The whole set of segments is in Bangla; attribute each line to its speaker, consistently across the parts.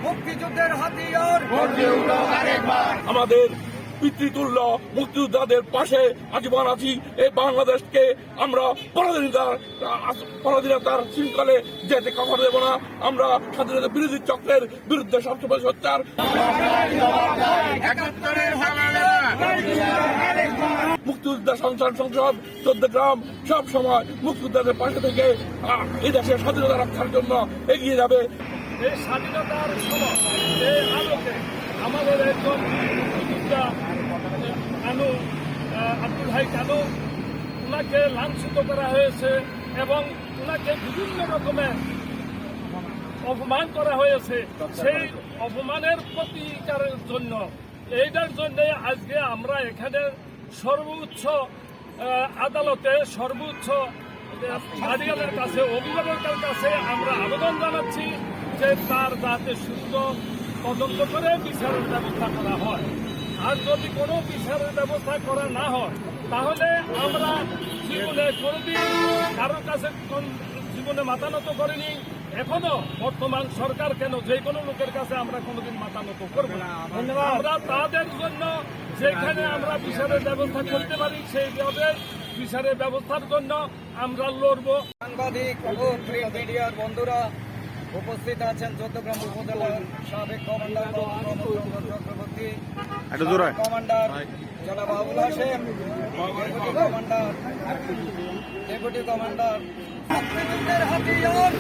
Speaker 1: মুক্তিযুদ্ধের হাতিয়ার
Speaker 2: আমাদের পিতৃতুল্য মুক্তিযোদ্ধাদের পাশে আজীবন আছি। এই বাংলাদেশকে আমরা পরাধীনতার শৃঙ্খলে যেতে কখনো দেব না। আমরা স্বাধীনতা বিরোধী চক্রের বিরুদ্ধে সবসময় সোচ্চার। মুক্তিযোদ্ধা সংসদ 14 সব সময় মুক্তিযোদ্ধাদের পাশে থেকে এই দেশের স্বাধীনতা রক্ষার জন্য এগিয়ে যাবে।
Speaker 3: এই স্বাধীনতার সময় এই আলোকে আমাদের একজন মুক্তিযোদ্ধা আব্দুল হাই কানু, ওনাকে লাঞ্ছিত করা হয়েছে এবং ওনাকে বিভিন্ন রকমের অপমান করা হয়েছে। সেই অপমানের প্রতিকারের জন্য এইটার জন্য আজকে আমরা এখানে সর্বোচ্চ আদালতে সর্বোচ্চ আধিকারিকের কাছে অভিভাবকের কাছে আমরা আবেদন জানাচ্ছি যে তার যাতে সুস্থ তদন্ত করে বিচারের ব্যবস্থা করা হয়। আর যদি কোনো বিচারের ব্যবস্থা করা না হয় তাহলে আমরা জীবনে কোনোদিন কারোর কাছে জীবনে মাথা নত করিনি, এখনো বর্তমান সরকার কেন যে কোনো লোকের কাছে আমরা কোনোদিন মাথা নত করবো না। আমরা তাদের জন্য যেখানে আমরা বিচারের ব্যবস্থা করতে পারি সেইভাবে বিচারের ব্যবস্থার জন্য আমরা লড়ব।
Speaker 1: সাংবাদিক ও প্রিন্ট মিডিয়ার বন্ধুরা উপস্থিত আছেন চট্টগ্রাম উপজেলার সাবেক কমান্ডার চক্রবর্তী, কমান্ডার জনাব আবুল হাশেম, ডেপুটি কমান্ডার মুক্তিযুদ্ধের হাতিয়ার,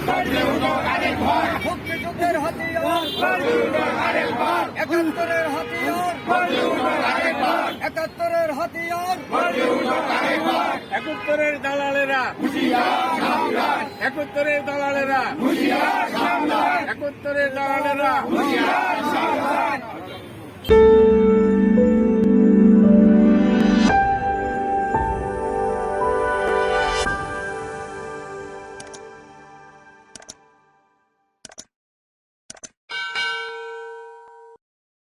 Speaker 1: মুক্তিযুদ্ধের হাতিয়ার, 71-এর হাতিয়ার, 71-এর হাতিয়ার,
Speaker 3: 71-এর দালালেরা 71-এর দালালেরা 71-এর দালালেরা